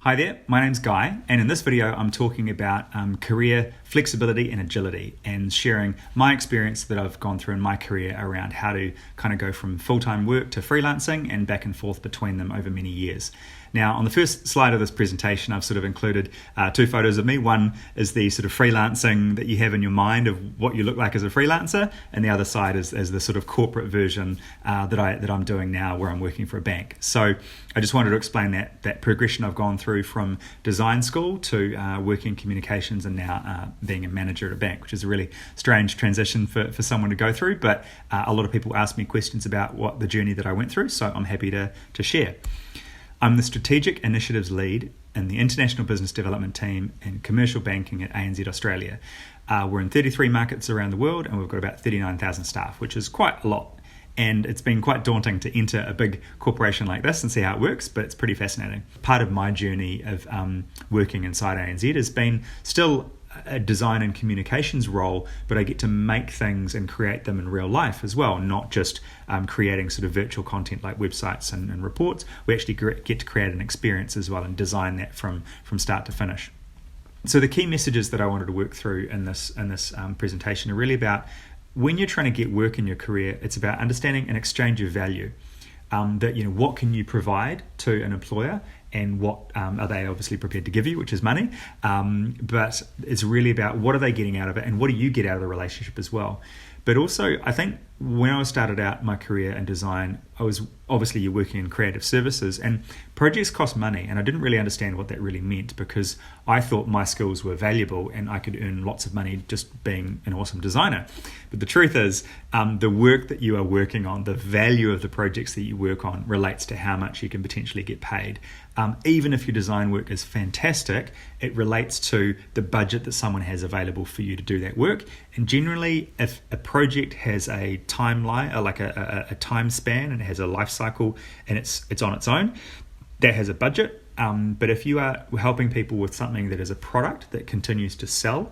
Hi there, my name's Guy, and in this video I'm talking about career flexibility and agility and sharing my experience that I've gone through in my career around how to kind of go from full-time work to freelancing and back and forth between them over many years. Now, on the first slide of this presentation, I've sort of included two photos of me. One is the sort of freelancing that you have in your mind of what you look like as a freelancer, and the other side is the sort of corporate version that I'm doing now, where I'm working for a bank. So I just wanted to explain that progression I've gone through from design school to working communications and now being a manager at a bank, which is a really strange transition for someone to go through. But a lot of people ask me questions about what the journey that I went through, so I'm happy to share. I'm the Strategic Initiatives Lead in the International Business Development Team in Commercial Banking at ANZ Australia. We're in 33 markets around the world, and we've got about 39,000 staff, which is quite a lot. And it's been quite daunting to enter a big corporation like this and see how it works, but it's pretty fascinating. Part of my journey of working inside ANZ has been still a design and communications role, but I get to make things and create them in real life as well, not just creating sort of virtual content like websites and reports. We actually get to create an experience as well and design that from start to finish. So the key messages that I wanted to work through in this presentation are really about when you're trying to get work in your career, it's about understanding an exchange of value. What can you provide to an employer, and what are they obviously prepared to give you, which is money. But it's really about what are they getting out of it, and what do you get out of the relationship as well. But also, I think when I started out my career in design, you're working in creative services, and projects cost money, and I didn't really understand what that really meant, because I thought my skills were valuable and I could earn lots of money just being an awesome designer. But the truth is, the work that you are working on, the value of the projects that you work on relates to how much you can potentially get paid. Even if your design work is fantastic, it relates to the budget that someone has available for you to do that work. And generally, if a project has a timeline, like a time span, and it has a life cycle, and it's on its own, that has a budget. But if you are helping people with something that is a product that continues to sell,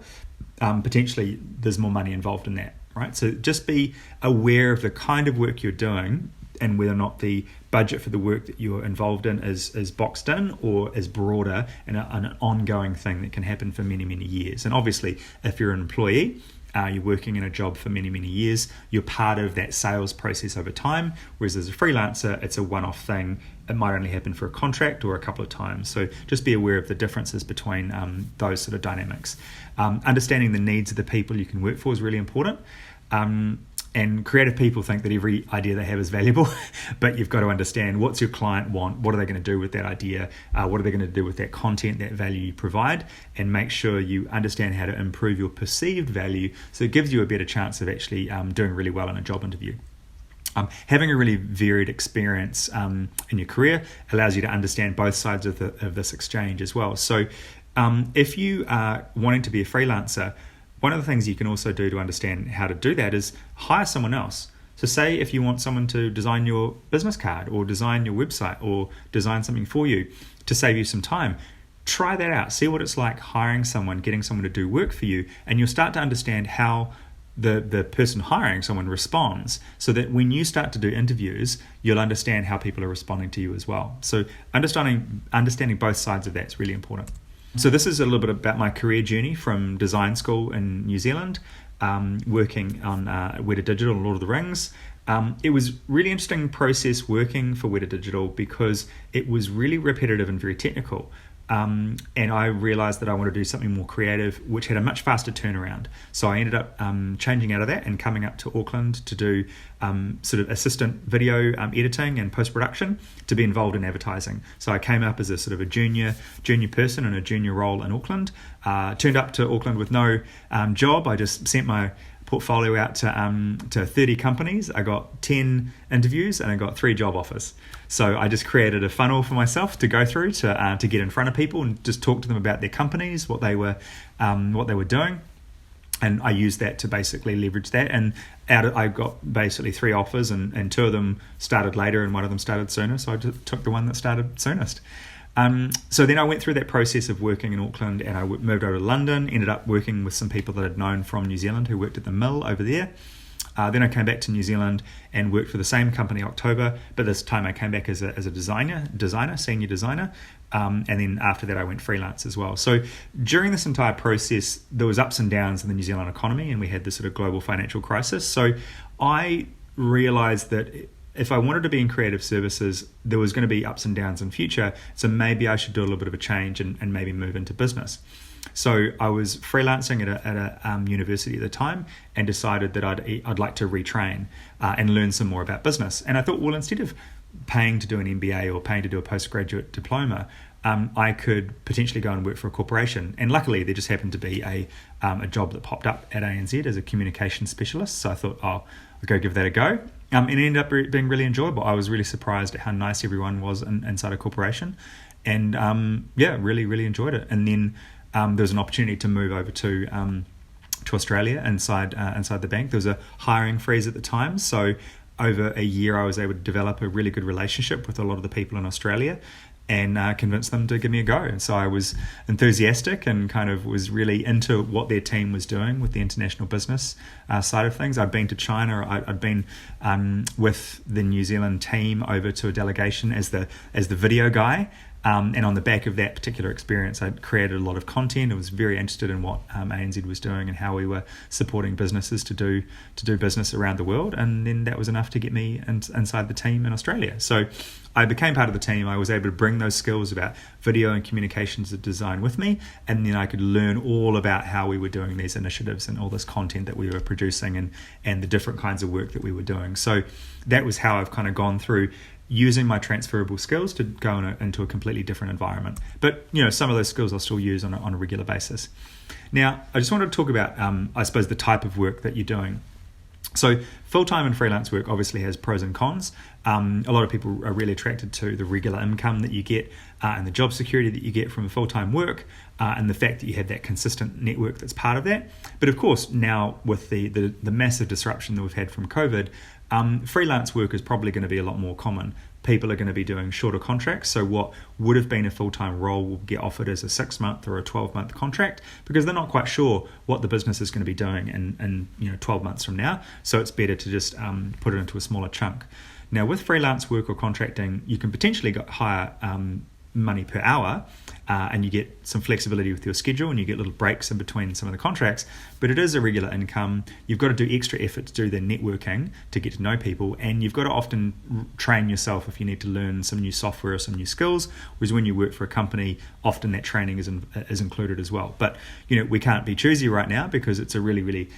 potentially there's more money involved in that, right? So just be aware of the kind of work you're doing and whether or not the budget for the work that you're involved in is boxed in or is broader and an ongoing thing that can happen for many, many years. And obviously, if you're an employee, you're working in a job for many, many years, you're part of that sales process over time, whereas as a freelancer, it's a one-off thing. It might only happen for a contract or a couple of times. So just be aware of the differences between those sort of dynamics. Understanding the needs of the people you can work for is really important. And creative people think that every idea they have is valuable, but you've got to understand what's your client want, what are they going to do with that idea, what are they going to do with that content, that value you provide, and make sure you understand how to improve your perceived value so it gives you a better chance of actually doing really well in a job interview. Having a really varied experience in your career allows you to understand both sides of this exchange as well. So if you are wanting to be a freelancer, one of the things you can also do to understand how to do that is hire someone else. So say if you want someone to design your business card or design your website or design something for you to save you some time, try that out. See what it's like hiring someone, getting someone to do work for you, and you'll start to understand how the person hiring someone responds, so that when you start to do interviews, you'll understand how people are responding to you as well. So understanding both sides of that is really important. So this is a little bit about my career journey from design school in New Zealand, working on Weta Digital and Lord of the Rings. It was really interesting process working for Weta Digital because it was really repetitive and very technical. And I realized that I wanted to do something more creative, which had a much faster turnaround. So I ended up changing out of that and coming up to Auckland to do sort of assistant video editing and post-production to be involved in advertising. So I came up as a sort of a junior person in a junior role in Auckland, turned up to Auckland with no job. I just sent my portfolio out to 30 companies. I got 10 interviews and I got 3 job offers. So I just created a funnel for myself to go through to get in front of people and just talk to them about their companies, what they were doing. And I used that to basically leverage that. And I got basically 3 offers, and 2 of them started later and 1 of them started sooner. So I just took the one that started soonest. So then I went through that process of working in Auckland, and I moved over to London, ended up working with some people that I'd known from New Zealand who worked at the mill over there. Then I came back to New Zealand and worked for the same company October, but this time I came back as a senior designer. And then after that I went freelance as well. So during this entire process, there was ups and downs in the New Zealand economy, and we had this sort of global financial crisis. So I realized that if I wanted to be in creative services, there was going to be ups and downs in future. So maybe I should do a little bit of a change and maybe move into business. So I was freelancing at a university at the time and decided that I'd like to retrain and learn some more about business. And I thought, well, instead of paying to do an MBA or paying to do a postgraduate diploma, I could potentially go and work for a corporation. And luckily, there just happened to be a job that popped up at ANZ as a communications specialist. So I thought, I'll go give that a go. And it ended up being really enjoyable. I was really surprised at how nice everyone was inside a corporation. And really, really enjoyed it. And then there was an opportunity to move over to Australia inside the bank. There was a hiring freeze at the time. So over a year, I was able to develop a really good relationship with a lot of the people in Australia and convince them to give me a go. And so I was enthusiastic and kind of was really into what their team was doing with the international business side of things. I'd been to China. I'd been with the New Zealand team over to a delegation as the video guy. And on the back of that particular experience, I created a lot of content. I was very interested in what ANZ was doing and how we were supporting businesses to do business around the world. And then that was enough to get me inside the team in Australia. So I became part of the team. I was able to bring those skills about video and communications design with me, and then I could learn all about how we were doing these initiatives and all this content that we were producing and the different kinds of work that we were doing. So that was how I've kind of gone through using my transferable skills to go into a completely different environment. But some of those skills I'll still use on a regular basis. Now, I just wanted to talk about, I suppose, the type of work that you're doing. So full-time and freelance work obviously has pros and cons. A lot of people are really attracted to the regular income that you get and the job security that you get from full-time work and the fact that you have that consistent network that's part of that. But of course, now with the massive disruption that we've had from COVID, freelance work is probably going to be a lot more common. People are going to be doing shorter contracts. So what would have been a full-time role will get offered as a 6-month or a 12-month contract because they're not quite sure what the business is going to be doing in 12 months from now. So it's better to just put it into a smaller chunk. Now with freelance work or contracting, you can potentially get higher money per hour and you get some flexibility with your schedule and you get little breaks in between some of the contracts, but it is a regular income. You've got to do extra effort to do the networking to get to know people, and you've got to often train yourself if you need to learn some new software or some new skills, whereas when you work for a company, often that training is included as well. But we can't be choosy right now because it's a really, really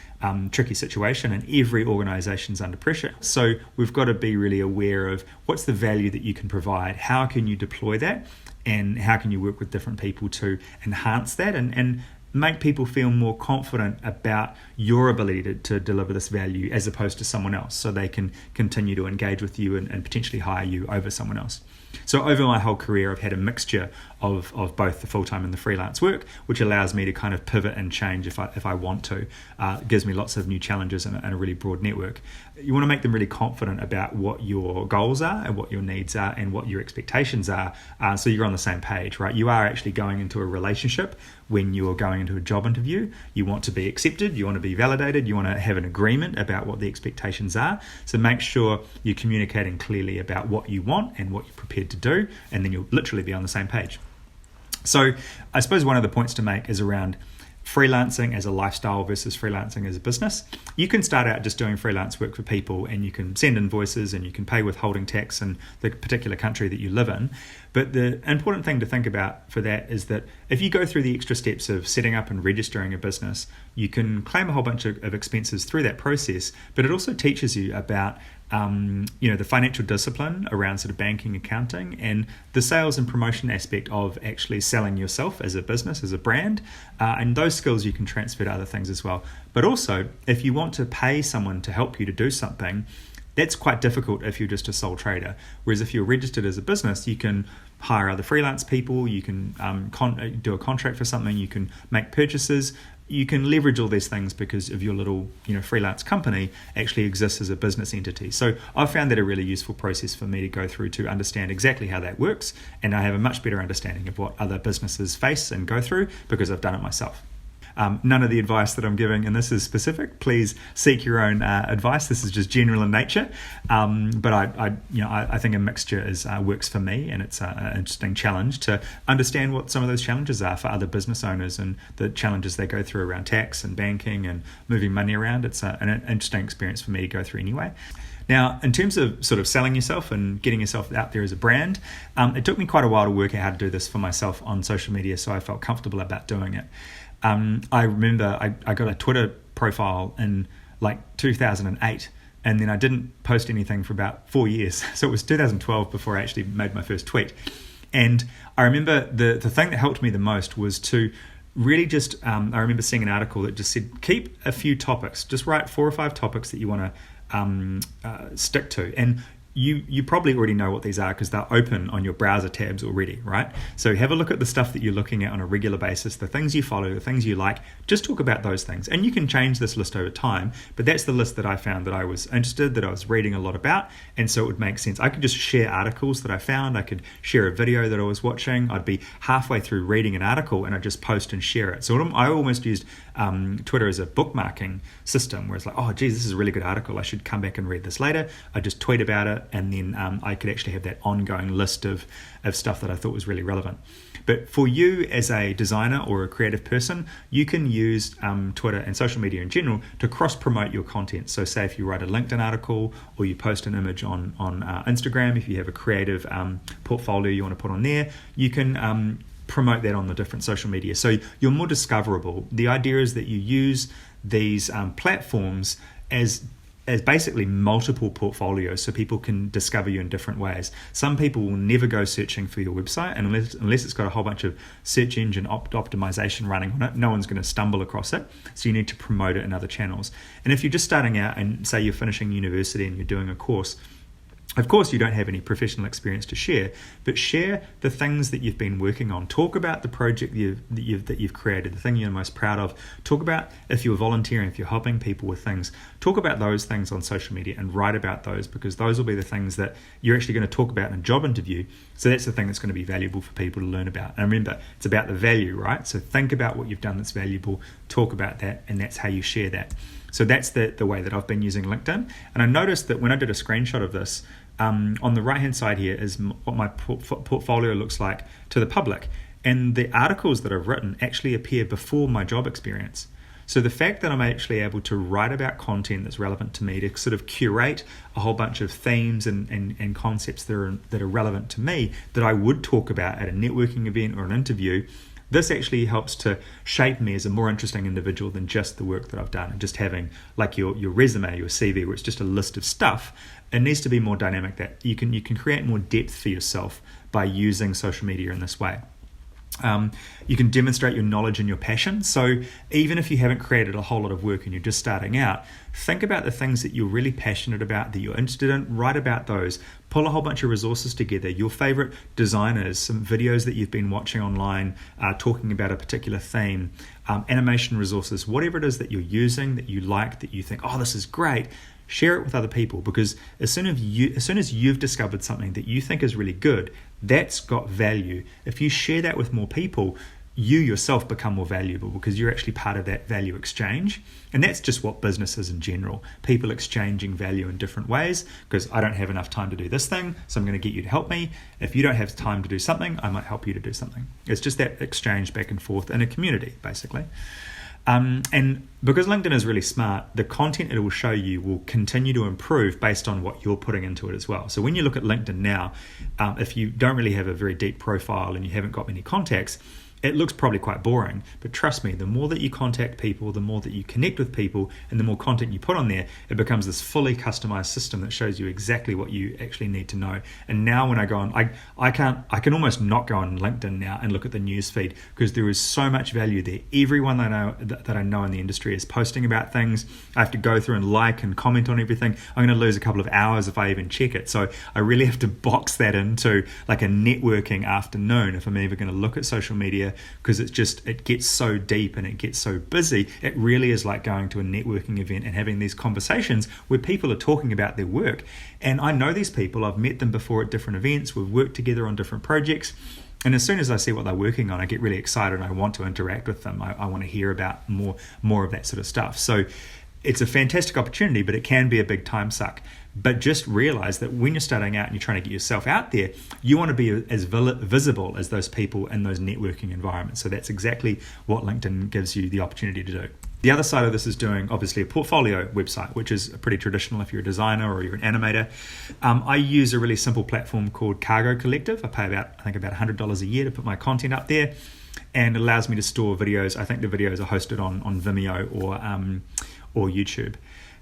tricky situation and every organization's under pressure. So we've got to be really aware of what's the value that you can provide, how can you deploy that, and how can you work with different people to enhance that and make people feel more confident about your ability to deliver this value as opposed to someone else, so they can continue to engage with you and potentially hire you over someone else. So over my whole career, I've had a mixture of both the full-time and the freelance work, which allows me to kind of pivot and change if I want to. It gives me lots of new challenges and a really broad network. You want to make them really confident about what your goals are and what your needs are and what your expectations are, so you're on the same page, right? You are actually going into a relationship when you're going into a job interview. You want to be accepted, you want to be validated, you want to have an agreement about what the expectations are. So make sure you're communicating clearly about what you want and what you're prepared to do, and then you'll literally be on the same page. So I suppose one of the points to make is around freelancing as a lifestyle versus freelancing as a business. You can start out just doing freelance work for people and you can send invoices and you can pay withholding tax in the particular country that you live in. But the important thing to think about for that is that if you go through the extra steps of setting up and registering a business, you can claim a whole bunch of expenses through that process, but it also teaches you about the financial discipline around sort of banking, accounting, and the sales and promotion aspect of actually selling yourself as a business, as a brand, and those skills you can transfer to other things as well. But also, if you want to pay someone to help you to do something, that's quite difficult if you're just a sole trader. Whereas if you're registered as a business, you can hire other freelance people, you can do a contract for something, you can make purchases, you can leverage all these things because of your little freelance company actually exists as a business entity. So I've found that a really useful process for me to go through to understand exactly how that works, and I have a much better understanding of what other businesses face and go through because I've done it myself. None of the advice that I'm giving, and this is specific. Please seek your own advice. This is just general in nature. But I think a mixture works for me, and it's an interesting challenge to understand what some of those challenges are for other business owners and the challenges they go through around tax and banking and moving money around. It's an interesting experience for me to go through anyway. Now, in terms of sort of selling yourself and getting yourself out there as a brand, it took me quite a while to work out how to do this for myself on social media, so I felt comfortable about doing it. I remember I got a Twitter profile in like 2008, and then I didn't post anything for about 4 years. So it was 2012 before I actually made my first tweet. And I remember the thing that helped me the most was to really just, I remember seeing an article that just said, keep a few topics, just write 4 or 5 topics that you want to stick to, and you probably already know what these are because they're open on your browser tabs already, right? So have a look at the stuff that you're looking at on a regular basis, the things you follow, the things you like. Just talk about those things, and you can change this list over time, but that's the list that I found that I was interested, that I was reading a lot about, and so it would make sense. I could just share articles that I found. I could share a video that I was watching. I'd be halfway through reading an article and I'd just post and share it. So I almost used Twitter as a bookmarking system, where it's like, oh geez, this is a really good article, I should come back and read this later. I just tweet about it, and then I could actually have that ongoing list of stuff that I thought was really relevant. But for you as a designer or a creative person, you can use Twitter and social media in general to cross-promote your content. So say if you write a LinkedIn article or you post an image on Instagram, if you have a creative portfolio you want to put on there, you can promote that on the different social media. So you're more discoverable. The idea is that you use these platforms as basically multiple portfolios, so people can discover you in different ways. Some people will never go searching for your website, and unless it's got a whole bunch of search engine optimization running on it, no one's going to stumble across it. So you need to promote it in other channels. And if you're just starting out and say you're finishing university and you're doing a course, of course, you don't have any professional experience to share, but share the things that you've been working on. Talk about the project that you've created, the thing you're most proud of. Talk about if you're volunteering, if you're helping people with things. Talk about those things on social media and write about those, because those will be the things that you're actually going to talk about in a job interview. So that's the thing that's going to be valuable for people to learn about. And remember, it's about the value, right? So think about what you've done that's valuable, talk about that, and that's how you share that. So that's the way that I've been using LinkedIn. And I noticed that when I did a screenshot of this, on the right hand side here is what my portfolio looks like to the public. And the articles that I've written actually appear before my job experience. So the fact that I'm actually able to write about content that's relevant to me, to sort of curate a whole bunch of themes and concepts that are relevant to me, that I would talk about at a networking event or an interview, this actually helps to shape me as a more interesting individual than just the work that I've done. And just having like your resume, your CV, where it's just a list of stuff. It needs to be more dynamic, that you can create more depth for yourself by using social media in this way. You can demonstrate your knowledge and your passion. So even if you haven't created a whole lot of work and you're just starting out, think about the things that you're really passionate about, that you're interested in, write about those. Pull a whole bunch of resources together, your favorite designers, some videos that you've been watching online talking about a particular theme, animation resources, whatever it is that you're using, that you like, that you think, oh, this is great. Share it with other people, because as soon as you've discovered something that you think is really good, that's got value. If you share that with more people, you yourself become more valuable, because you're actually part of that value exchange. And that's just what business is in general. People exchanging value in different ways, because I don't have enough time to do this thing, so I'm going to get you to help me. If you don't have time to do something, I might help you to do something. It's just that exchange back and forth in a community, basically. And because LinkedIn is really smart, the content it will show you will continue to improve based on what you're putting into it as well. So when you look at LinkedIn now, if you don't really have a very deep profile and you haven't got many contacts, it looks probably quite boring, but trust me, the more that you contact people, the more that you connect with people, and the more content you put on there, it becomes this fully customized system that shows you exactly what you actually need to know. And now when I go on, I can almost not go on LinkedIn now and look at the news feed, because there is so much value there. Everyone that I know in the industry is posting about things. I have to go through and like and comment on everything. I'm going to lose a couple of hours if I even check it. So I really have to box that into like a networking afternoon if I'm ever going to look at social media, because it gets so deep and it gets so busy. It really is like going to a networking event and having these conversations where people are talking about their work. And I know these people, I've met them before at different events, we've worked together on different projects, And as soon as I see what they're working on, I get really excited and I want to interact with them. I want to hear about more of that sort of stuff. So it's a fantastic opportunity, but it can be a big time suck. But just realize that when you're starting out and you're trying to get yourself out there, you want to be as visible as those people in those networking environments. So that's exactly what LinkedIn gives you the opportunity to do. The other side of this is doing, obviously, a portfolio website, which is pretty traditional if you're a designer or you're an animator. I use a really simple platform called Cargo Collective. I pay about $100 a year to put my content up there, and it allows me to store videos. I think the videos are hosted on Vimeo or YouTube.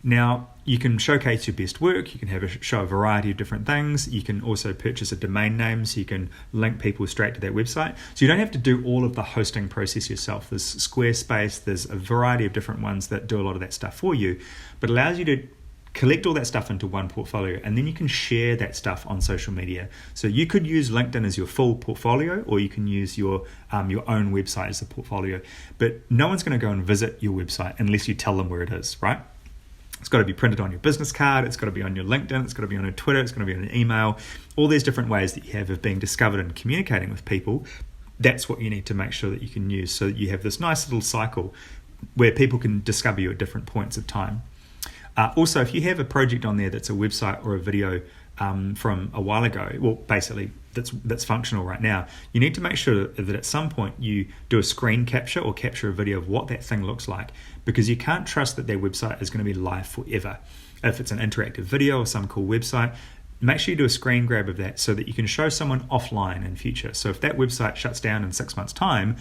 Now, you can showcase your best work, you can show a variety of different things, you can also purchase a domain name so you can link people straight to that website. So you don't have to do all of the hosting process yourself. There's Squarespace, there's a variety of different ones that do a lot of that stuff for you, but allows you to collect all that stuff into one portfolio, and then you can share that stuff on social media. So you could use LinkedIn as your full portfolio, or you can use your own website as a portfolio, but no one's going to go and visit your website unless you tell them where it is, right? It's got to be printed on your business card, it's got to be on your LinkedIn, it's got to be on your Twitter, it's going to be on an email, all these different ways that you have of being discovered and communicating with people. That's what you need to make sure that you can use, so that you have this nice little cycle where people can discover you at different points of time. Also, if you have a project on there that's a website or a video from a while ago, well, basically that's functional right now, you need to make sure that at some point you do a screen capture or capture a video of what that thing looks like, because you can't trust that their website is going to be live forever. If it's an interactive video or some cool website, make sure you do a screen grab of that so that you can show someone offline in future. So if that website shuts down in 6 months' time,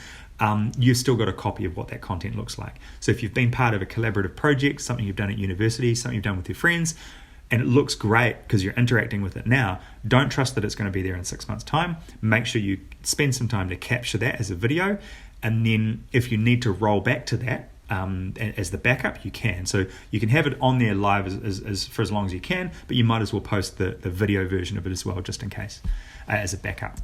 you've still got a copy of what that content looks like. So if you've been part of a collaborative project, something you've done at university, something you've done with your friends, and it looks great because you're interacting with it now, don't trust that it's going to be there in 6 months' time. Make sure you spend some time to capture that as a video, and then if you need to roll back to that as the backup, you can. So you can have it on there live for as long as you can, but you might as well post the video version of it as well, just in case, as a backup.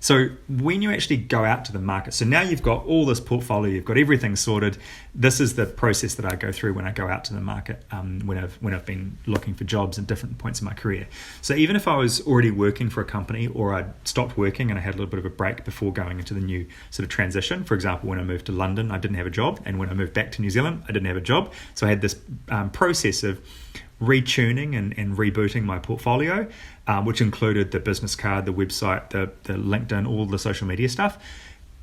So when you actually go out to the market, so now you've got all this portfolio, you've got everything sorted. This is the process that I go through when I go out to the market, when I've been looking for jobs at different points in my career. So even if I was already working for a company, or I'd stopped working and I had a little bit of a break before going into the new sort of transition. For example, when I moved to London, I didn't have a job, and when I moved back to New Zealand, I didn't have a job. So I had this process of retuning and rebooting my portfolio, which included the business card, the website, the LinkedIn, all the social media stuff,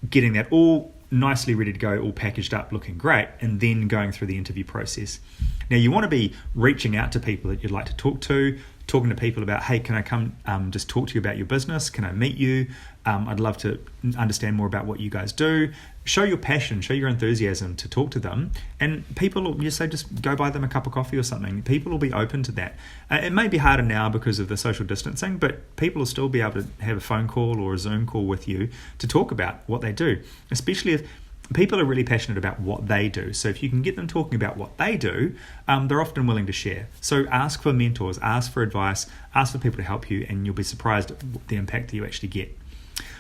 getting that all nicely ready to go, all packaged up, looking great, and then going through the interview process. Now, you want to be reaching out to people that you'd like to talk to, talking to people about, hey, can I come just talk to you about your business? Can I meet you? I'd love to understand more about what you guys do. Show your passion, show your enthusiasm to talk to them, and people will, you say, just go buy them a cup of coffee or something. People will be open to that. It may be harder now because of the social distancing, but people will still be able to have a phone call or a Zoom call with you to talk about what they do, especially if people are really passionate about what they do. So if you can get them talking about what they do, they're often willing to share. So ask for mentors, ask for advice, ask for people to help you, and you'll be surprised at the impact that you actually get.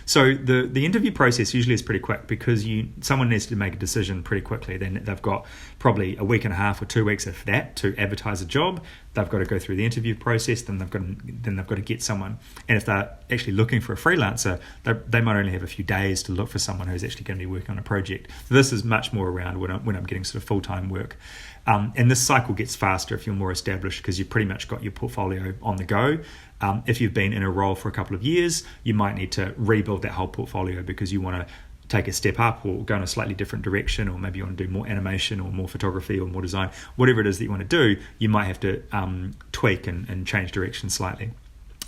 So the interview process usually is pretty quick, because someone needs to make a decision pretty quickly. Then they've got probably a week and a half or 2 weeks, if that, to advertise a job. They've got to go through the interview process. Then they've got to get someone. And if they're actually looking for a freelancer, they might only have a few days to look for someone who's actually going to be working on a project. So this is much more around when I'm getting sort of full-time work. And this cycle gets faster if you're more established, because you've pretty much got your portfolio on the go. If you've been in a role for a couple of years, you might need to rebuild that whole portfolio because you want to take a step up or go in a slightly different direction, or maybe you want to do more animation or more photography or more design. Whatever it is that you want to do, you might have to tweak and change direction slightly.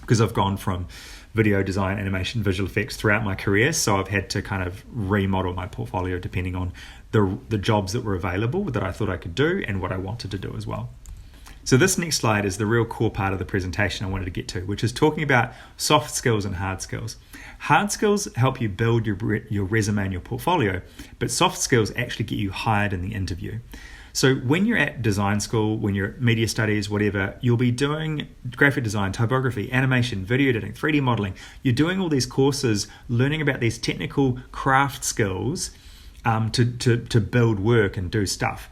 Because I've gone from video design, animation, visual effects throughout my career, so I've had to kind of remodel my portfolio depending on the jobs that were available that I thought I could do and what I wanted to do as well. So this next slide is the real core part of the presentation I wanted to get to, which is talking about soft skills and hard skills. Hard skills help you build your resume and your portfolio, but soft skills actually get you hired in the interview. So when you're at design school, when you're at media studies, whatever, you'll be doing graphic design, typography, animation, video editing, 3D modeling. You're doing all these courses, learning about these technical craft skills to build work and do stuff.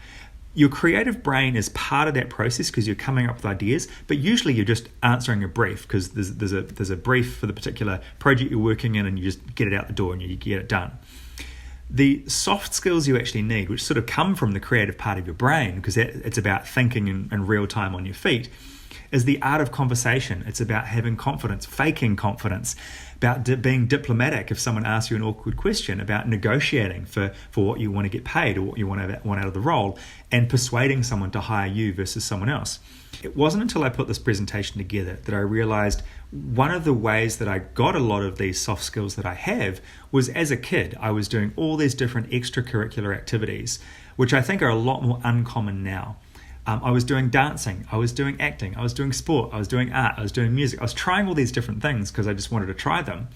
Your creative brain is part of that process because you're coming up with ideas, but usually you're just answering a brief because there's a brief for the particular project you're working in, and you just get it out the door and you get it done. The soft skills you actually need, which sort of come from the creative part of your brain, because it's about thinking in real time on your feet, is the art of conversation. It's about having confidence, faking confidence, about being diplomatic if someone asks you an awkward question, about negotiating for what you want to get paid or what you want out of the role, and persuading someone to hire you versus someone else. It wasn't until I put this presentation together that I realized one of the ways that I got a lot of these soft skills that I have was as a kid. I was doing all these different extracurricular activities, which I think are a lot more uncommon now. I was doing dancing, I was doing acting, I was doing sport, I was doing art, I was doing music. I was trying all these different things because I just wanted to try them.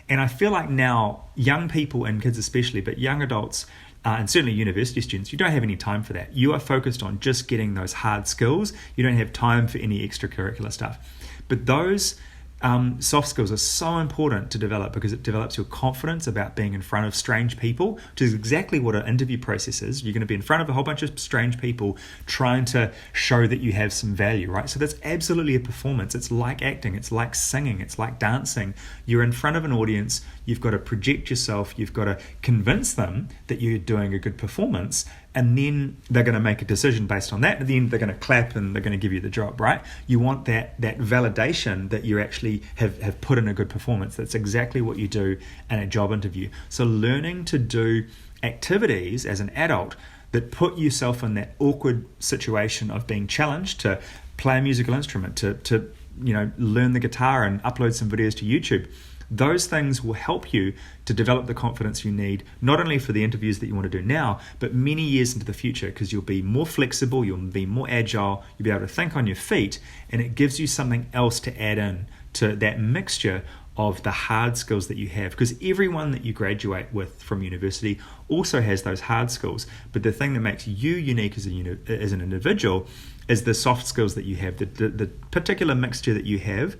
And I feel like now, young people and kids especially, but young adults and certainly university students, you don't have any time for that. You are focused on just getting those hard skills. You don't have time for any extracurricular stuff. But those soft skills are so important to develop because it develops your confidence about being in front of strange people, which is exactly what an interview process is. You're going to be in front of a whole bunch of strange people trying to show that you have some value, right? So that's absolutely a performance. It's like acting, it's like singing, it's like dancing. You're in front of an audience, you've got to project yourself, you've got to convince them that you're doing a good performance, and then they're going to make a decision based on that, and then they're going to clap and they're going to give you the job, right? You want that validation that you actually have put in a good performance. That's exactly what you do in a job interview. So learning to do activities as an adult that put yourself in that awkward situation of being challenged to play a musical instrument, to learn the guitar and upload some videos to YouTube. Those things will help you to develop the confidence you need, not only for the interviews that you want to do now, but many years into the future, because you'll be more flexible, you'll be more agile, you'll be able to think on your feet, and it gives you something else to add in to that mixture of the hard skills that you have, because everyone that you graduate with from university also has those hard skills. But the thing that makes you unique as an individual is the soft skills that you have, the particular mixture that you have,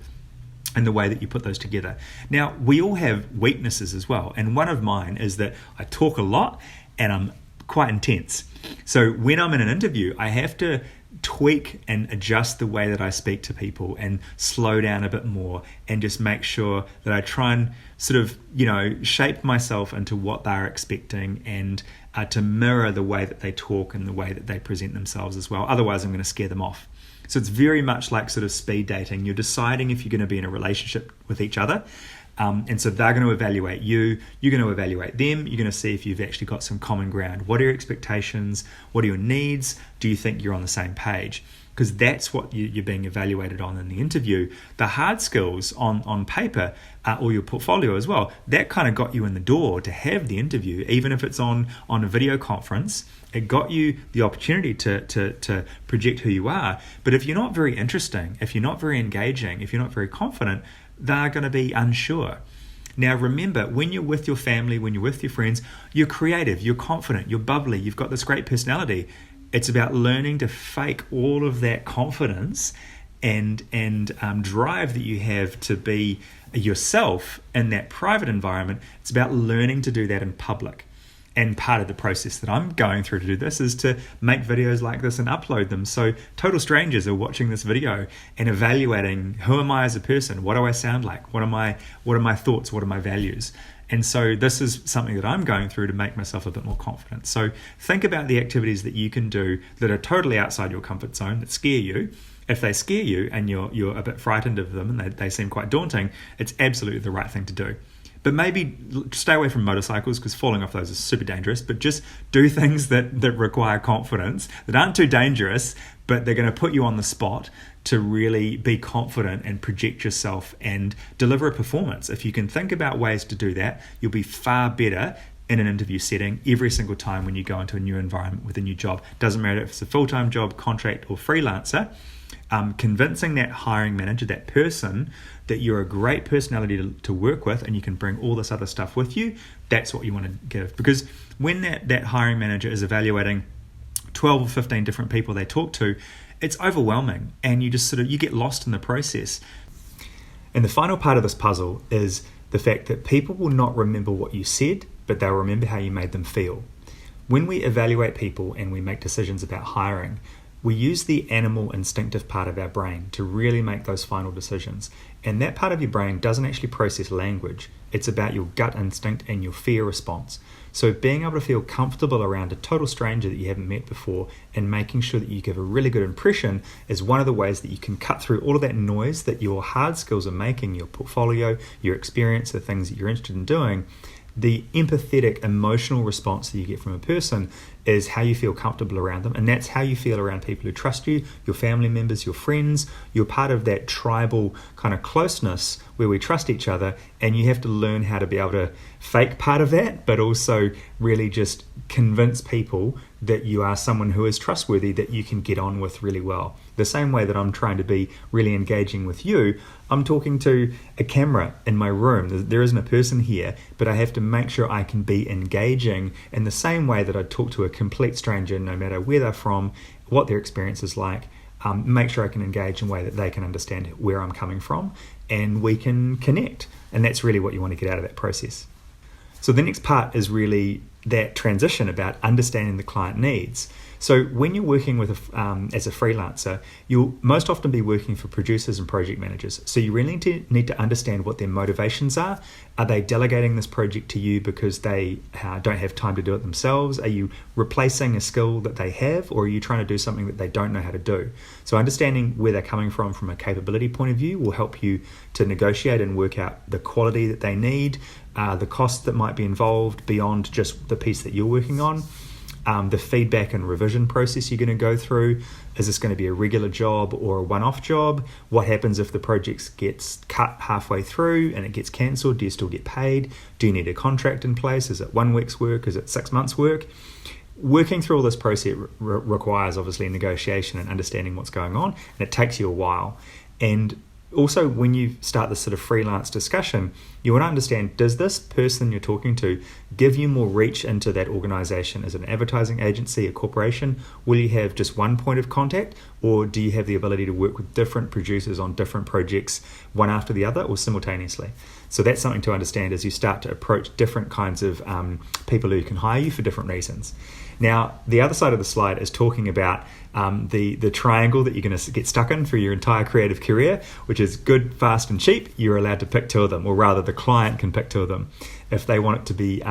and the way that you put those together. Now, we all have weaknesses as well, and one of mine is that I talk a lot and I'm quite intense. So when I'm in an interview, I have to tweak and adjust the way that I speak to people and slow down a bit more and just make sure that I try and sort of, shape myself into what they're expecting and to mirror the way that they talk and the way that they present themselves as well. Otherwise, I'm going to scare them off. So it's very much like sort of speed dating. You're deciding if you're going to be in a relationship with each other. And so they're going to evaluate you, you're going to evaluate them, you're going to see if you've actually got some common ground. What are your expectations? What are your needs? Do you think you're on the same page? Because that's what you're being evaluated on in the interview. The hard skills on paper or your portfolio as well, that kind of got you in the door to have the interview, even if it's on a video conference. It got you the opportunity to project who you are. But if you're not very interesting, if you're not very engaging, if you're not very confident, they're going to be unsure. Now remember, when you're with your family, when you're with your friends, you're creative, you're confident, you're bubbly, you've got this great personality. It's about learning to fake all of that confidence and drive that you have to be yourself in that private environment. It's about learning to do that in public. And part of the process that I'm going through to do this is to make videos like this and upload them. So total strangers are watching this video and evaluating, who am I as a person? What do I sound like? What are my thoughts? What are my values? And so this is something that I'm going through to make myself a bit more confident. So think about the activities that you can do that are totally outside your comfort zone, that scare you. If they scare you and you're a bit frightened of them and they seem quite daunting, it's absolutely the right thing to do. But maybe stay away from motorcycles because falling off those is super dangerous, but just do things that require confidence, that aren't too dangerous, but they're going to put you on the spot to really be confident and project yourself and deliver a performance. If you can think about ways to do that, you'll be far better in an interview setting every single time when you go into a new environment with a new job. Doesn't matter if it's a full-time job, contract, or freelancer. Convincing that hiring manager, that person, that you're a great personality to work with and you can bring all this other stuff with you, that's what you want to give. Because when that hiring manager is evaluating 12 or 15 different people they talk to, it's overwhelming and you just you get lost in the process. And the final part of this puzzle is the fact that people will not remember what you said, but they'll remember how you made them feel. When we evaluate people and we make decisions about hiring, we use the animal instinctive part of our brain to really make those final decisions. And that part of your brain doesn't actually process language. It's about your gut instinct and your fear response. So being able to feel comfortable around a total stranger that you haven't met before and making sure that you give a really good impression is one of the ways that you can cut through all of that noise that your hard skills are making, your portfolio, your experience, the things that you're interested in doing. The empathetic emotional response that you get from a person is how you feel comfortable around them, and that's how you feel around people who trust you, your family members, your friends. You're part of that tribal kind of closeness where we trust each other, and you have to learn how to be able to fake part of that, but also really just convince people that you are someone who is trustworthy, that you can get on with really well. The same way that I'm trying to be really engaging with you, I'm talking to a camera in my room. There isn't a person here, but I have to make sure I can be engaging in the same way that I'd talk to a complete stranger, no matter where they're from, what their experience is like. Make sure I can engage in a way that they can understand where I'm coming from, and we can connect. And that's really what you want to get out of that process. So the next part is really that transition about understanding the client needs. So when you're working with as a freelancer, you'll most often be working for producers and project managers. So you really need to understand what their motivations are. Are they delegating this project to you because they don't have time to do it themselves? Are you replacing a skill that they have, or are you trying to do something that they don't know how to do? So understanding where they're coming from a capability point of view will help you to negotiate and work out the quality that they need, the costs that might be involved beyond just the piece that you're working on. The feedback and revision process you're going to go through. Is this going to be a regular job or a one-off job? What happens if the project gets cut halfway through and it gets cancelled? Do you still get paid? Do you need a contract in place? Is it 1 week's work? Is it 6 months' work? Working through all this process requires obviously negotiation and understanding what's going on, and it takes you a while. And also, when you start this sort of freelance discussion, you want to understand, does this person you're talking to give you more reach into that organization? Is it an advertising agency, a corporation? Will you have just one point of contact, or do you have the ability to work with different producers on different projects, one after the other, or simultaneously? So that's something to understand as you start to approach different kinds of people who can hire you for different reasons. Now, the other side of the slide is talking about the triangle that you're going to get stuck in for your entire creative career, which is good, fast, and cheap. You're allowed to pick two of them, or rather the client can pick two of them. If they want it to be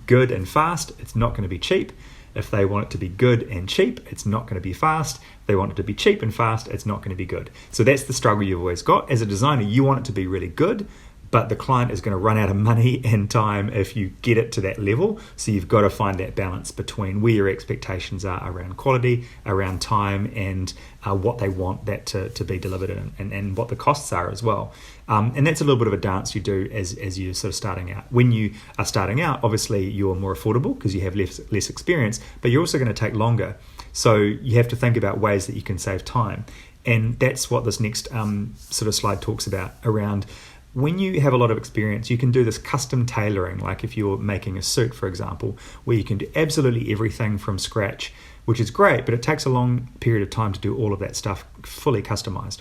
good and fast, it's not going to be cheap. If they want it to be good and cheap, it's not going to be fast. If they want it to be cheap and fast, it's not going to be good. So that's the struggle you've always got. As a designer, you want it to be really good, but the client is going to run out of money and time if you get it to that level. So you've got to find that balance between where your expectations are around quality, around time, and what they want that to be delivered in, and what the costs are as well. And that's a little bit of a dance you do as you're sort of starting out. When you are starting out, obviously you're more affordable because you have less experience, but you're also going to take longer. So you have to think about ways that you can save time. And that's what this next sort of slide talks about around. When you have a lot of experience, you can do this custom tailoring, like if you're making a suit, for example, where you can do absolutely everything from scratch, which is great, but it takes a long period of time to do all of that stuff fully customized.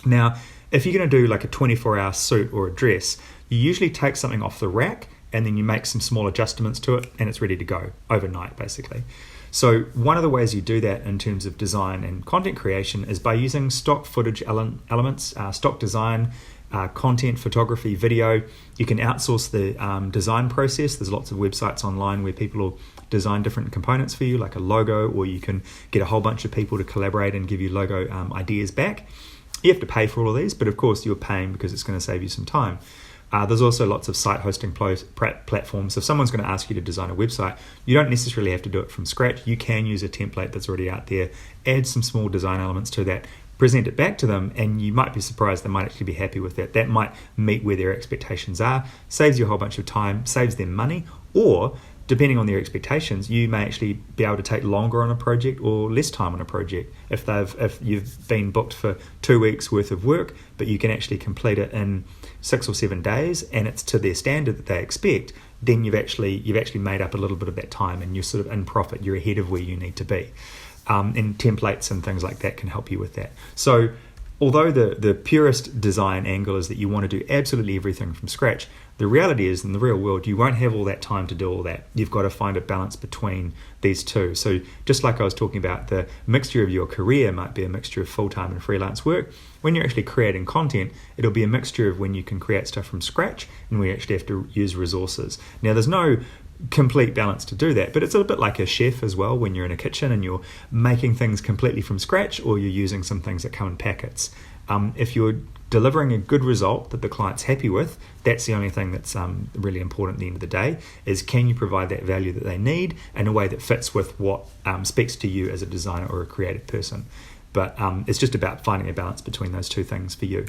Now, if you're going to do like a 24-hour suit or a dress, you usually take something off the rack and then you make some small adjustments to it and it's ready to go overnight, basically. So one of the ways you do that in terms of design and content creation is by using stock footage elements, stock design, content, photography, video. You can outsource the design process. There's lots of websites online where people will design different components for you, like a logo, or you can get a whole bunch of people to collaborate and give you logo ideas back. You have to pay for all of these, but of course you're paying because it's going to save you some time. There's also lots of site hosting platforms. If someone's going to ask you to design a website, you don't necessarily have to do it from scratch. You can use a template that's already out there, add some small design elements to that, present it back to them, and you might be surprised they might actually be happy with that. That might meet where their expectations are, saves you a whole bunch of time, saves them money, or depending on their expectations, you may actually be able to take longer on a project or less time on a project. If you've been booked for 2 weeks worth of work, but you can actually complete it in 6 or 7 days, and it's to their standard that they expect, then you've actually made up a little bit of that time, and you're sort of in profit. You're ahead of where you need to be. And templates and things like that can help you with that. So although the purest design angle is that you want to do absolutely everything from scratch, the reality is in the real world, you won't have all that time to do all that. You've got to find a balance between these two. So just like I was talking about, the mixture of your career might be a mixture of full-time and freelance work. When you're actually creating content, it'll be a mixture of when you can create stuff from scratch and when you actually have to use resources. Now, there's no complete balance to do that, but it's a bit like a chef as well when you're in a kitchen and you're making things completely from scratch, or you're using some things that come in packets. If you're delivering a good result that the client's happy with, that's the only thing that's really important at the end of the day, is can you provide that value that they need in a way that fits with what speaks to you as a designer or a creative person. But it's just about finding a balance between those two things for you.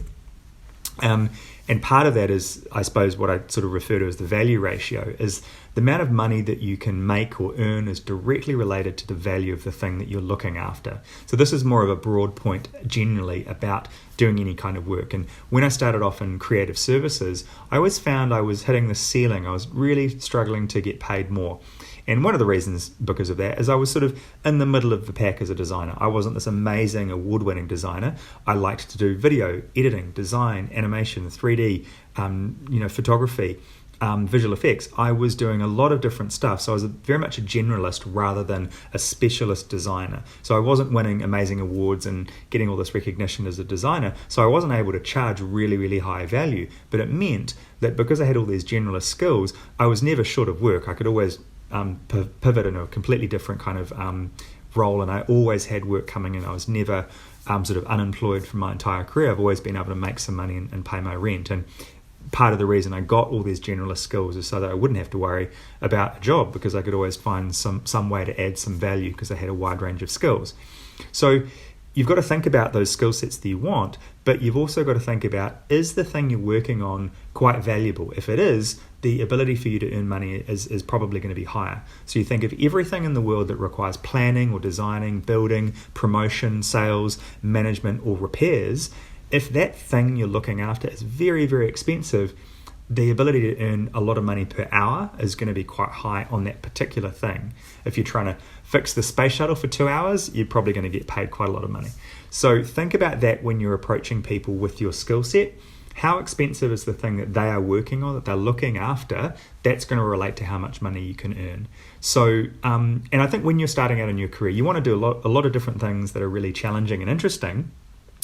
And part of that is, I suppose, what I sort of refer to as the value ratio, is the amount of money that you can make or earn is directly related to the value of the thing that you're looking after. So this is more of a broad point generally about doing any kind of work. And when I started off in creative services, I always found I was hitting the ceiling. I was really struggling to get paid more. And one of the reasons because of that is I was sort of in the middle of the pack as a designer. I wasn't this amazing award-winning designer. I liked to do video, editing, design, animation, 3D, photography, visual effects. I was doing a lot of different stuff. So I was very much a generalist rather than a specialist designer. So I wasn't winning amazing awards and getting all this recognition as a designer. So I wasn't able to charge really, really high value. But it meant that because I had all these generalist skills, I was never short of work. I could always pivot in a completely different kind of role, and I always had work coming in. I was never sort of unemployed for my entire career. I've always been able to make some money and pay my rent. And part of the reason I got all these generalist skills is so that I wouldn't have to worry about a job, because I could always find some way to add some value because I had a wide range of skills. So you've got to think about those skill sets that you want, but you've also got to think about, is the thing you're working on quite valuable? If it is, the ability for you to earn money is probably going to be higher. So you think of everything in the world that requires planning or designing, building, promotion, sales, management, or repairs. If that thing you're looking after is very, very expensive, the ability to earn a lot of money per hour is going to be quite high on that particular thing. If you're trying to fix the space shuttle for 2 hours, you're probably going to get paid quite a lot of money. So think about that when you're approaching people with your skill set. How expensive is the thing that they are working on, that they're looking after? That's going to relate to how much money you can earn. So, and I think when you're starting out in your career, you want to do a lot of different things that are really challenging and interesting.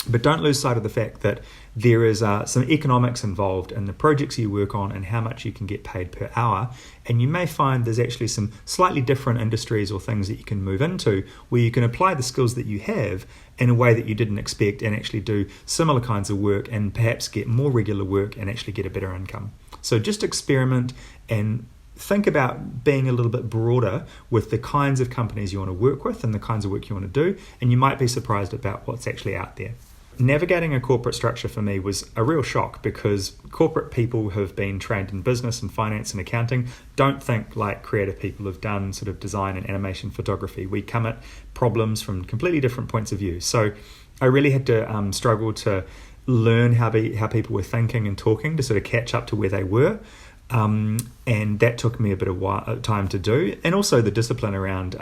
But don't lose sight of the fact that there is some economics involved in the projects you work on and how much you can get paid per hour. And you may find there's actually some slightly different industries or things that you can move into where you can apply the skills that you have in a way that you didn't expect and actually do similar kinds of work and perhaps get more regular work and actually get a better income. So just experiment and think about being a little bit broader with the kinds of companies you want to work with and the kinds of work you want to do, and you might be surprised about what's actually out there. Navigating a corporate structure for me was a real shock, because corporate people who have been trained in business and finance and accounting don't think like creative people who've done sort of design and animation photography. We come at problems from completely different points of view. So I really had to struggle to learn how people were thinking and talking to sort of catch up to where they were. And that took me a bit of time to do. And also the discipline around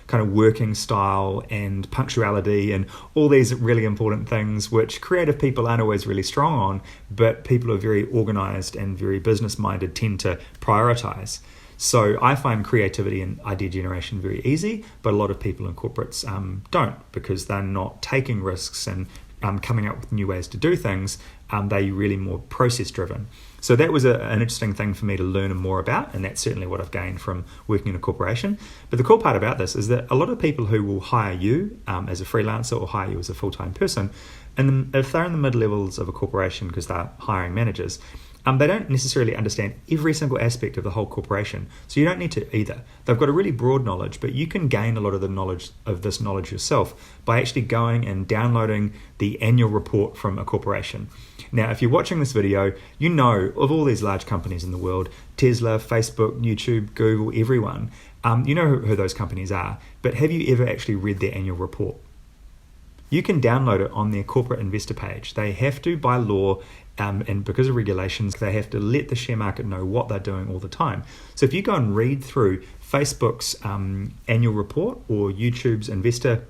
kind of working style and punctuality and all these really important things which creative people aren't always really strong on, but people who are very organized and very business minded tend to prioritize. So I find creativity and idea generation very easy, but a lot of people in corporates don't, because they're not taking risks and coming up with new ways to do things. They're really more process driven. So that was an interesting thing for me to learn more about, and that's certainly what I've gained from working in a corporation. But the cool part about this is that a lot of people who will hire you as a freelancer or hire you as a full-time person, and if they're in the mid-levels of a corporation because they're hiring managers, they don't necessarily understand every single aspect of the whole corporation. So you don't need to either. They've got a really broad knowledge, but you can gain a lot of the knowledge of this knowledge yourself by actually going and downloading the annual report from a corporation. Now, if you're watching this video, you know of all these large companies in the world, Tesla, Facebook, YouTube, Google, everyone. You know who those companies are, but have you ever actually read their annual report? You can download it on their corporate investor page. They have to, by law, and because of regulations, they have to let the share market know what they're doing all the time. So if you go and read through Facebook's annual report or YouTube's investor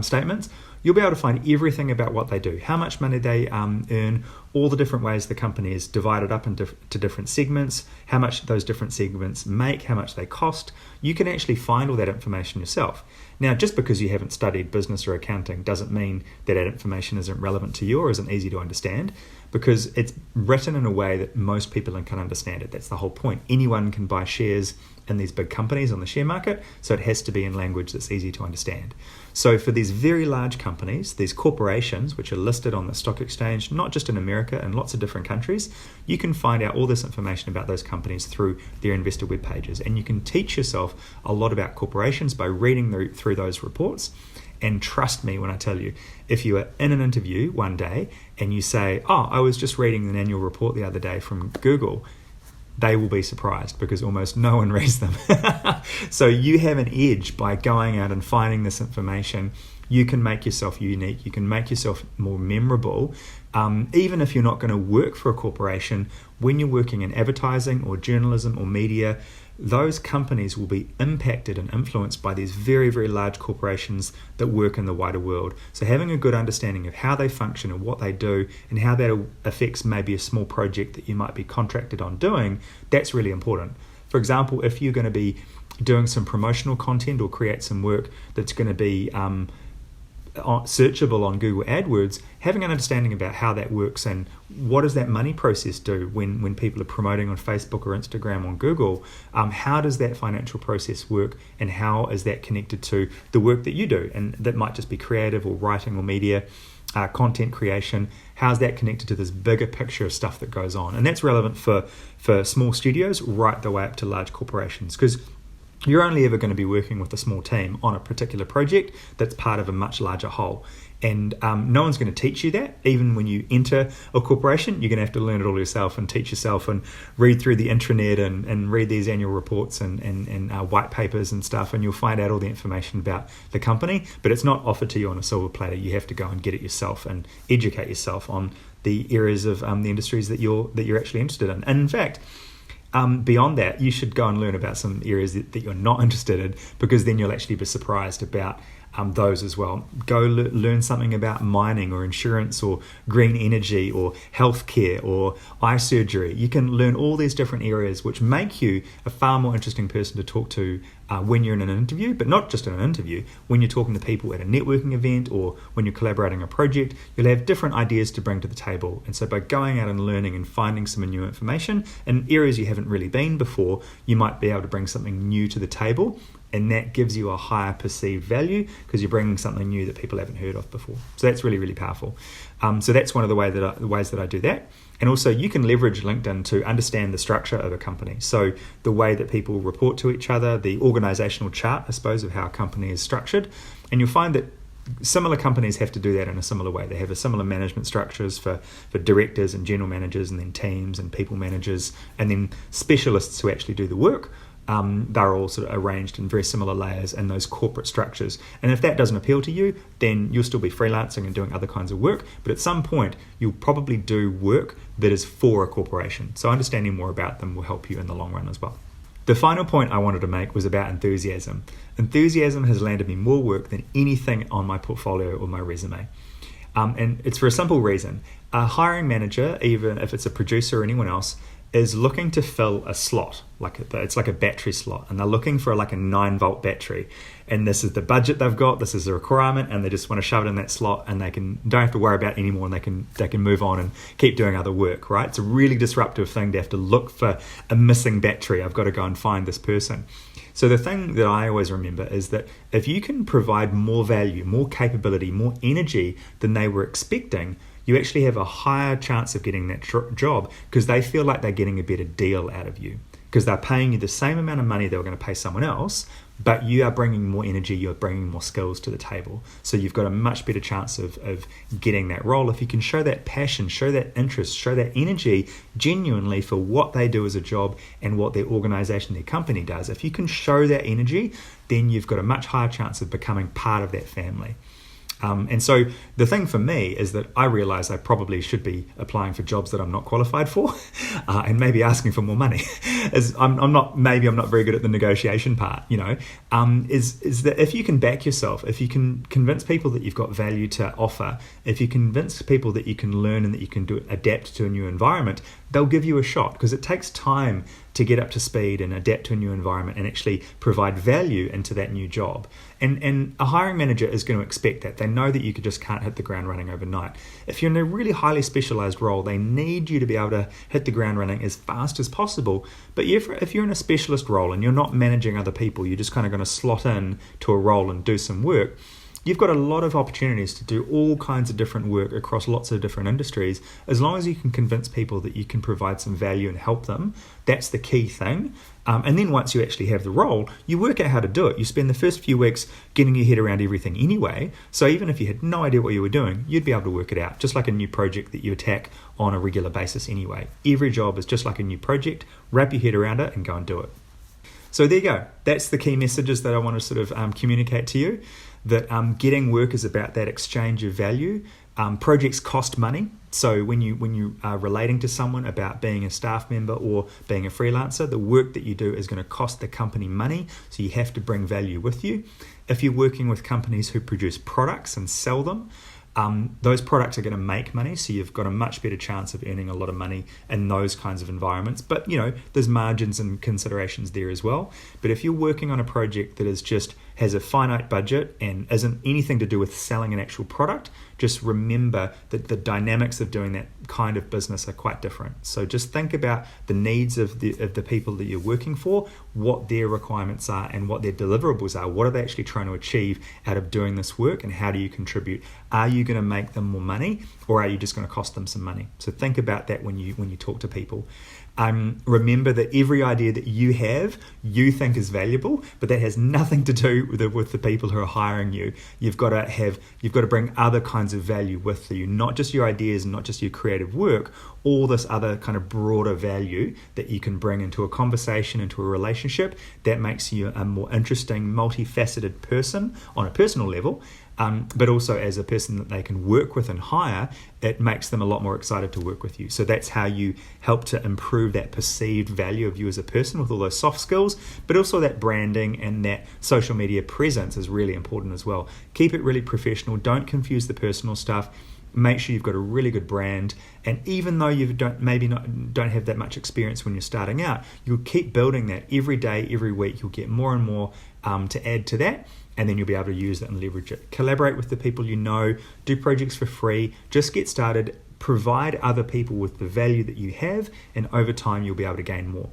statements, you'll be able to find everything about what they do, how much money they earn, all the different ways the company is divided up into different segments, how much those different segments make, how much they cost. You can actually find all that information yourself. Now, just because you haven't studied business or accounting doesn't mean that information isn't relevant to you or isn't easy to understand, because it's written in a way that most people can understand it. That's the whole point. Anyone can buy shares in these big companies on the share market, so it has to be in language that's easy to understand. So for these very large companies, these corporations which are listed on the stock exchange, not just in America, in lots of different countries, you can find out all this information about those companies through their investor web pages. And you can teach yourself a lot about corporations by reading through those reports. And trust me when I tell you, if you are in an interview one day and you say, oh, I was just reading an annual report the other day from Google, they will be surprised because almost no one reads them. So you have an edge by going out and finding this information. You can make yourself unique. You can make yourself more memorable. Even if you're not going to work for a corporation, when you're working in advertising or journalism or media, those companies will be impacted and influenced by these very, very large corporations that work in the wider world. So having a good understanding of how they function and what they do and how that affects maybe a small project that you might be contracted on doing, that's really important. For example, if you're going to be doing some promotional content or create some work that's going to be searchable on Google AdWords, having an understanding about how that works and what does that money process do when people are promoting on Facebook or Instagram on Google, how does that financial process work and how is that connected to the work that you do? And that might just be creative or writing or media, content creation. How's that connected to this bigger picture of stuff that goes on? And that's relevant for small studios right the way up to large corporations, because you're only ever going to be working with a small team on a particular project that's part of a much larger whole. And no one's going to teach you that. Even when you enter a corporation, you're going to have to learn it all yourself and teach yourself and read through the intranet and read these annual reports and white papers and stuff, and you'll find out all the information about the company. But it's not offered to you on a silver platter. You have to go and get it yourself and educate yourself on the areas of the industries that you're actually interested in. And in fact, beyond that, you should go and learn about some areas that you're not interested in, because then you'll actually be surprised about those as well. Go learn something about mining or insurance or green energy or healthcare or eye surgery. You can learn all these different areas which make you a far more interesting person to talk to when you're in an interview, but not just in an interview. When you're talking to people at a networking event or when you're collaborating on a project, you'll have different ideas to bring to the table. And so by going out and learning and finding some new information in areas you haven't really been before, you might be able to bring something new to the table. And that gives you a higher perceived value because you're bringing something new that people haven't heard of before. So that's really, really powerful. So that's one of the ways that I do that. And also you can leverage LinkedIn to understand the structure of a company. So the way that people report to each other, the organizational chart, I suppose, of how a company is structured. And you'll find that similar companies have to do that in a similar way. They have a similar management structures for directors and general managers, and then teams and people managers, and then specialists who actually do the work. They're all sort of arranged in very similar layers in those corporate structures. And if that doesn't appeal to you, then you'll still be freelancing and doing other kinds of work. But at some point, you'll probably do work that is for a corporation. So understanding more about them will help you in the long run as well. The final point I wanted to make was about enthusiasm. Enthusiasm has landed me more work than anything on my portfolio or my resume. And it's for a simple reason. A hiring manager, even if it's a producer or anyone else, is looking to fill a slot, it's like a battery slot, and they're looking for like a 9-volt battery, and this is the budget they've got, this is the requirement, and they just want to shove it in that slot, and don't have to worry about it anymore, and they can move on and keep doing other work, right? It's a really disruptive thing to have to look for a missing battery. I've got to go and find this person. So the thing that I always remember is that if you can provide more value, more capability, more energy than they were expecting, you actually have a higher chance of getting that job because they feel like they're getting a better deal out of you, because they're paying you the same amount of money they were going to pay someone else, but you are bringing more energy, you're bringing more skills to the table. So you've got a much better chance of getting that role if you can show that passion, show that interest, show that energy genuinely for what they do as a job and what their organization, their company does. If you can show that energy, then you've got a much higher chance of becoming part of that family. And so the thing for me is that I realize I probably should be applying for jobs that I'm not qualified for, and maybe asking for more money. I'm not very good at the negotiation part, is that if you can back yourself, if you can convince people that you've got value to offer, if you convince people that you can learn and that you can adapt to a new environment, they'll give you a shot, because it takes time to get up to speed and adapt to a new environment and actually provide value into that new job. And a hiring manager is going to expect that. They know that you just can't hit the ground running overnight. If you're in a really highly specialized role, they need you to be able to hit the ground running as fast as possible. But if you're in a specialist role and you're not managing other people, you're just kind of going to slot in to a role and do some work, you've got a lot of opportunities to do all kinds of different work across lots of different industries. As long as you can convince people that you can provide some value and help them, that's the key thing. And then once you actually have the role, you work out how to do it. You spend the first few weeks getting your head around everything anyway. So even if you had no idea what you were doing, you'd be able to work it out, just like a new project that you attack on a regular basis anyway. Every job is just like a new project. Wrap your head around it and go and do it. So there you go. That's the key messages that I want to sort of communicate to you, that getting work is about that exchange of value. Projects cost money. So when you are relating to someone about being a staff member or being a freelancer, the work that you do is going to cost the company money. So you have to bring value with you. If you're working with companies who produce products and sell them, those products are going to make money, so you've got a much better chance of earning a lot of money in those kinds of environments. But there's margins and considerations there as well. But if you're working on a project that has a finite budget and isn't anything to do with selling an actual product, just remember that the dynamics of doing that kind of business are quite different. So just think about the needs of the people that you're working for, what their requirements are and what their deliverables are. What are they actually trying to achieve out of doing this work, and how do you contribute? Are you going to make them more money, or are you just going to cost them some money? So think about that when you talk to people. Remember that every idea that you have, you think is valuable, but that has nothing to do with the people who are hiring you. You've got to bring other kinds of value with you, not just your ideas and not just your creative work, all this other kind of broader value that you can bring into a conversation, into a relationship that makes you a more interesting, multifaceted person on a personal level. But also as a person that they can work with and hire, it makes them a lot more excited to work with you. So that's how you help to improve that perceived value of you as a person with all those soft skills, but also that branding and that social media presence is really important as well. Keep it really professional. Don't confuse the personal stuff. Make sure you've got a really good brand, and even though you don't have that much experience when you're starting out, you'll keep building that every day, every week. You'll get more and more to add to that, and then you'll be able to use it and leverage it. Collaborate with the people you know, do projects for free, just get started, provide other people with the value that you have, and over time you'll be able to gain more.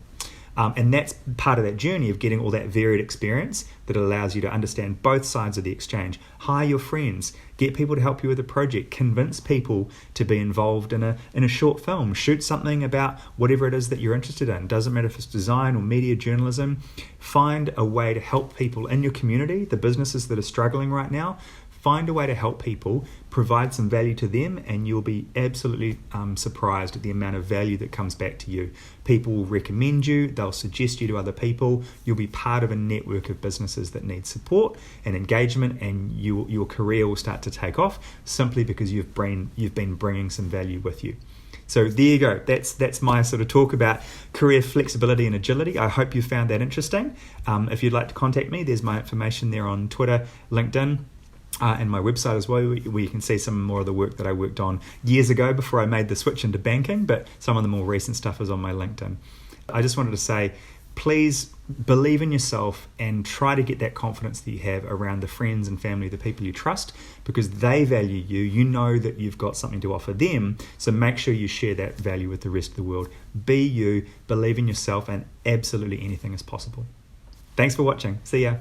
And that's part of that journey of getting all that varied experience that allows you to understand both sides of the exchange. Hire your friends, get people to help you with a project, convince people to be involved in a short film, shoot something about whatever it is that you're interested in. Doesn't matter if it's design or media journalism. Find a way to help people in your community, the businesses that are struggling right now. Find a way to help people, provide some value to them, and you'll be absolutely surprised at the amount of value that comes back to you. People will recommend you, they'll suggest you to other people. You'll be part of a network of businesses that need support and engagement, and your career will start to take off simply because you've been bringing some value with you. So there you go. That's my sort of talk about career flexibility and agility. I hope you found that interesting. If you'd like to contact me, there's my information there on Twitter, LinkedIn, and my website as well, where you can see some more of the work that I worked on years ago before I made the switch into banking, but some of the more recent stuff is on my LinkedIn. I just wanted to say, please believe in yourself and try to get that confidence that you have around the friends and family, the people you trust, because they value you. You know that you've got something to offer them, so make sure you share that value with the rest of the world. Be you, believe in yourself, and absolutely anything is possible. Thanks for watching. See ya.